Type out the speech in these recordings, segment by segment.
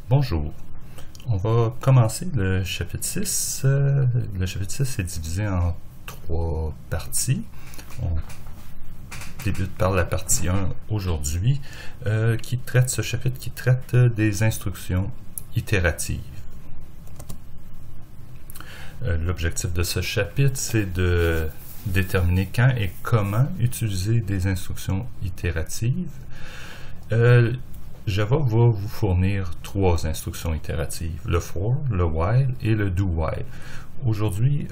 Bonjour, on va commencer le chapitre 6. Le chapitre 6 est divisé en 3 parties. On débute par la partie 1 aujourd'hui, ce chapitre qui traite des instructions itératives. L'objectif de ce chapitre, c'est de déterminer quand et comment utiliser des instructions itératives. Java va vous fournir 3 instructions itératives, le for, le while et le do while. Aujourd'hui,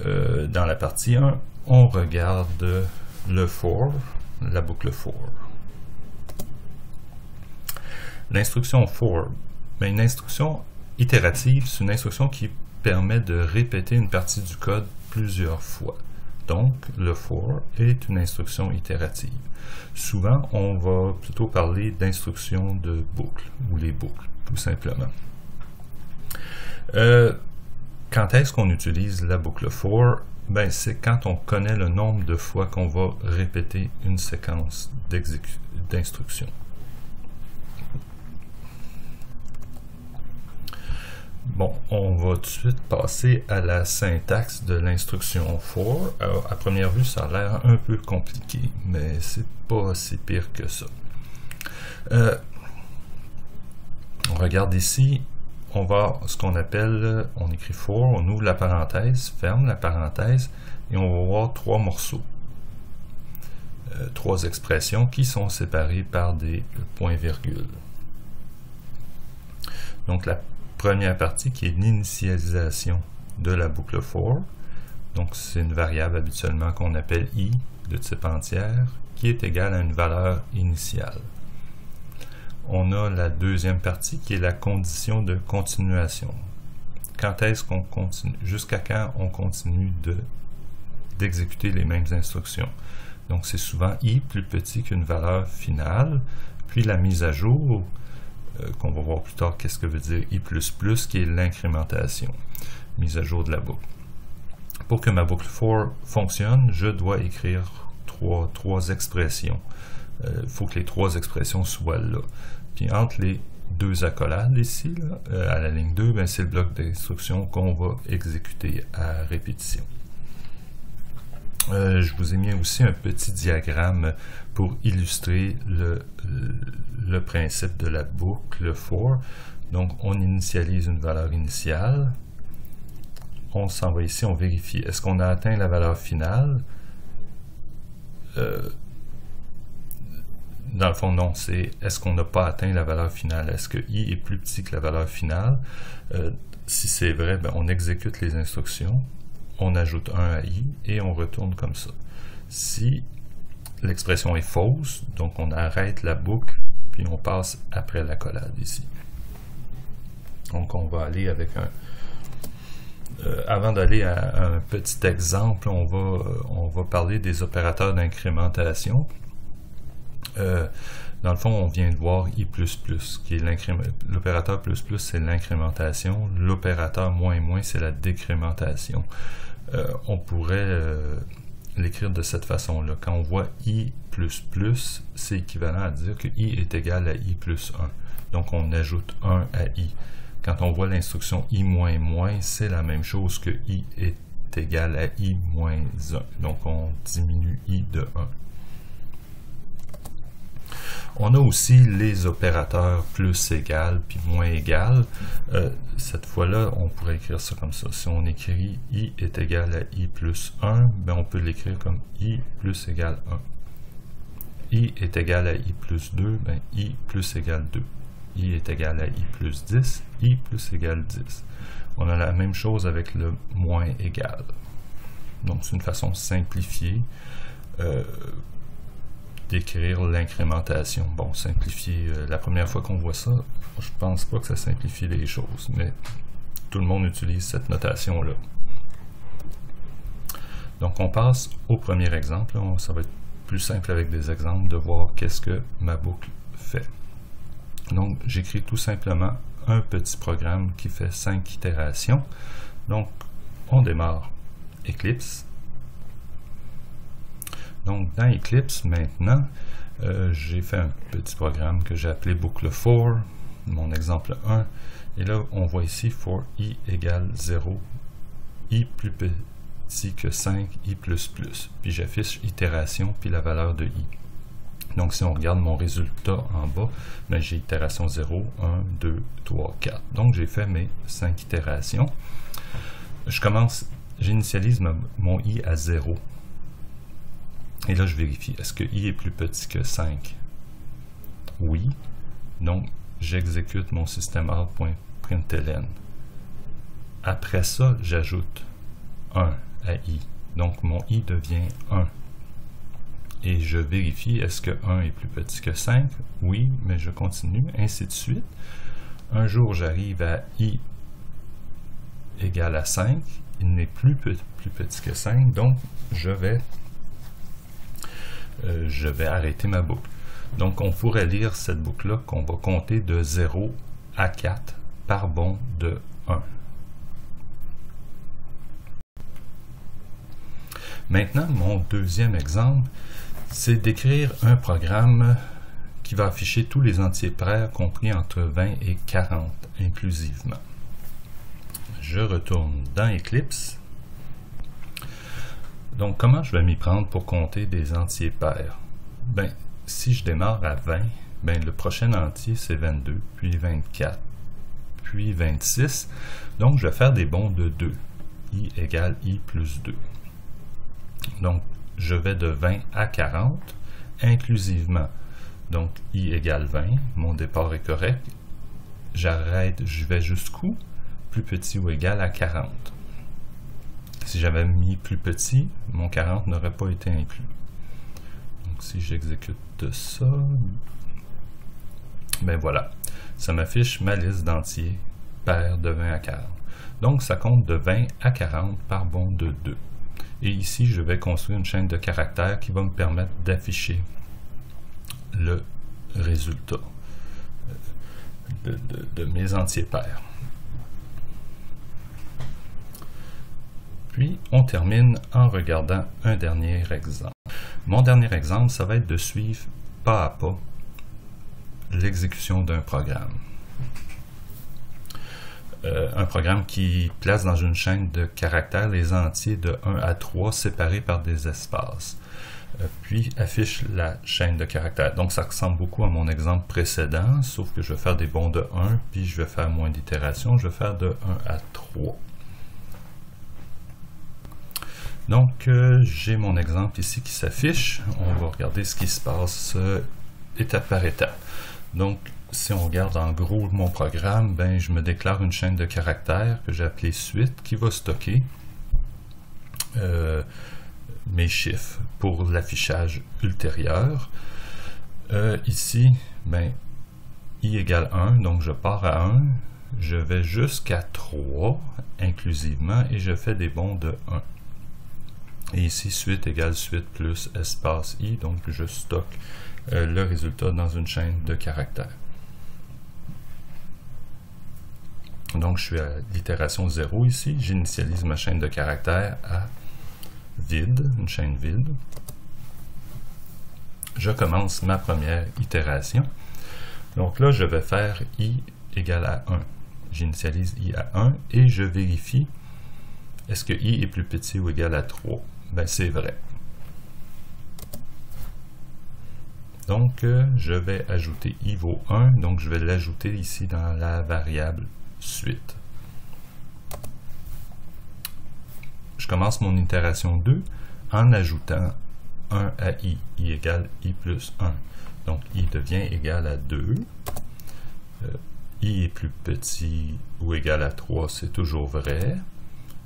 dans la partie 1, on regarde le for, la boucle for. L'instruction for, une instruction itérative, c'est une instruction qui permet de répéter une partie du code plusieurs fois. Donc, le for est une instruction itérative. Souvent, on va plutôt parler d'instructions de boucle, ou les boucles, tout simplement. Quand est-ce qu'on utilise la boucle for? C'est quand on connaît le nombre de fois qu'on va répéter une séquence d'instructions. Bon, on va tout de suite passer à la syntaxe de l'instruction for. Alors, à première vue, ça a l'air un peu compliqué, mais c'est pas si pire que ça. On regarde ici, on va ce qu'on appelle, on écrit for, on ouvre la parenthèse, ferme la parenthèse, et on va voir 3 morceaux. 3 expressions qui sont séparées par des points-virgules. Donc, la première partie qui est l'initialisation de la boucle for. Donc c'est une variable habituellement qu'on appelle i de type entière qui est égale à une valeur initiale. On a la deuxième partie qui est la condition de continuation. Quand est-ce qu'on continue? Jusqu'à quand on continue d'exécuter les mêmes instructions. Donc c'est souvent i plus petit qu'une valeur finale, puis la mise à jour qu'on va voir plus tard qu'est-ce que veut dire i++, qui est l'incrémentation, mise à jour de la boucle. Pour que ma boucle for fonctionne, je dois écrire trois expressions. Il faut que les 3 expressions soient là. Puis entre les 2 accolades ici, là, à la ligne 2, c'est le bloc d'instruction qu'on va exécuter à répétition. Je vous ai mis aussi un petit diagramme pour illustrer le principe de la boucle for. Donc, on initialise une valeur initiale. On s'en va ici, on vérifie. Est-ce qu'on a atteint la valeur finale? Dans le fond, non. C'est est-ce qu'on n'a pas atteint la valeur finale? Est-ce que i est plus petit que la valeur finale? Si c'est vrai, on exécute les instructions. On ajoute 1 à i et on retourne comme ça. Si l'expression est fausse, donc on arrête la boucle, puis on passe après l'accolade ici. Donc on va aller avec un... avant d'aller à un petit exemple, on va parler des opérateurs d'incrémentation. Dans le fond, on vient de voir i++, qui est l'opérateur plus, c'est l'incrémentation. L'opérateur moins, c'est la décrémentation. On pourrait l'écrire de cette façon-là. Quand on voit i++, c'est équivalent à dire que i est égal à i plus 1. Donc, on ajoute 1 à i. Quand on voit l'instruction i-, c'est la même chose que i est égal à i moins 1. Donc, on diminue i de 1. On a aussi les opérateurs plus égal puis moins égal. Cette fois-là, on pourrait écrire ça comme ça. Si on écrit i est égal à i plus 1, on peut l'écrire comme i plus égal 1. I est égal à i plus 2, i plus égal 2. I est égal à i plus 10, i plus égal 10. On a la même chose avec le moins égal. Donc, c'est une façon simplifiée d'écrire l'incrémentation. Bon, simplifier, la première fois qu'on voit ça, je pense pas que ça simplifie les choses, mais tout le monde utilise cette notation-là. Donc, on passe au premier exemple. Ça va être plus simple avec des exemples de voir qu'est-ce que ma boucle fait. Donc, j'écris tout simplement un petit programme qui fait 5 itérations. Donc, on démarre Eclipse. Donc, dans Eclipse, maintenant, j'ai fait un petit programme que j'ai appelé boucle for. mon exemple 1. Et là, on voit ici for i égale 0, i plus petit que 5, i++. Puis j'affiche itération, puis la valeur de i. Donc si on regarde mon résultat en bas, ben, j'ai itération 0, 1, 2, 3, 4. Donc j'ai fait mes 5 itérations. J'initialise mon i à 0. Et là je vérifie, est-ce que i est plus petit que 5? Oui. Donc j'exécute mon système out.println. Après ça, j'ajoute 1 à i. Donc mon i devient 1. Et je vérifie, est-ce que 1 est plus petit que 5? Oui, mais je continue, ainsi de suite. Un jour, j'arrive à i égale à 5. Il n'est plus petit que 5, donc je vais arrêter ma boucle. Donc on pourrait lire cette boucle-là qu'on va compter de 0 à 4 par bond de 1. Maintenant, mon deuxième exemple, c'est d'écrire un programme qui va afficher tous les entiers pairs compris entre 20 et 40 inclusivement. Je retourne dans Eclipse. Donc, comment je vais m'y prendre pour compter des entiers pairs? Ben, si je démarre à 20, ben, le prochain entier c'est 22, puis 24, puis 26. Donc, je vais faire des bonds de 2. I égale I plus 2. Donc, je vais de 20 à 40 inclusivement. Donc, i égale 20, mon départ est correct. J'arrête, je vais jusqu'où? Plus petit ou égal à 40. Si j'avais mis plus petit, mon 40 n'aurait pas été inclus. Donc, si j'exécute ça, ben voilà, ça m'affiche ma liste d'entiers pairs de 20 à 40. Donc, ça compte de 20 à 40 par bond de 2. Et ici, je vais construire une chaîne de caractères qui va me permettre d'afficher le résultat de mes entiers pairs. Puis, on termine en regardant un dernier exemple. Mon dernier exemple, ça va être de suivre pas à pas l'exécution d'un programme. Un programme qui place dans une chaîne de caractères les entiers de 1 à 3 séparés par des espaces. Puis affiche la chaîne de caractères. Donc ça ressemble beaucoup à mon exemple précédent, sauf que je vais faire des bonds de 1, puis je vais faire moins d'itérations, je vais faire de 1 à 3. Donc j'ai mon exemple ici qui s'affiche. On va regarder ce qui se passe étape par étape. Donc si on regarde en gros mon programme, ben, je me déclare une chaîne de caractères que j'ai appelée suite qui va stocker mes chiffres pour l'affichage ultérieur. Ici, ben, i égale 1, donc je pars à 1, je vais jusqu'à 3 inclusivement et je fais des bonds de 1. Et ici, suite égale suite plus espace i, donc je stocke le résultat dans une chaîne de caractères. Donc je suis à l'itération 0 ici, j'initialise ma chaîne de caractères à vide, une chaîne vide. Je commence ma première itération. Donc là, je vais faire i égale à 1. J'initialise i à 1 et je vérifie est-ce que i est plus petit ou égal à 3. Ben c'est vrai. Donc je vais ajouter i vaut 1, donc je vais l'ajouter ici dans la variable suite. Je commence mon itération 2 en ajoutant 1 à i égale i plus 1. Donc i devient égal à 2. I est plus petit ou égal à 3, c'est toujours vrai.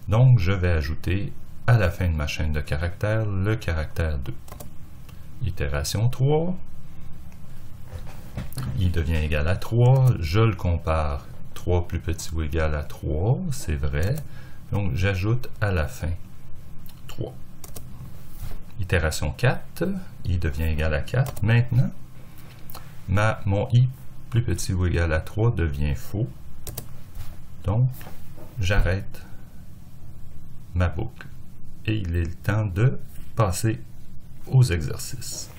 Donc je vais ajouter à la fin de ma chaîne de caractères le caractère 2. Itération 3. I devient égal à 3. Je le compare. 3 plus petit ou égal à 3, c'est vrai. Donc, j'ajoute à la fin 3. Itération 4, i devient égal à 4. Maintenant, mon i plus petit ou égal à 3 devient faux. Donc, j'arrête ma boucle. Et il est le temps de passer aux exercices.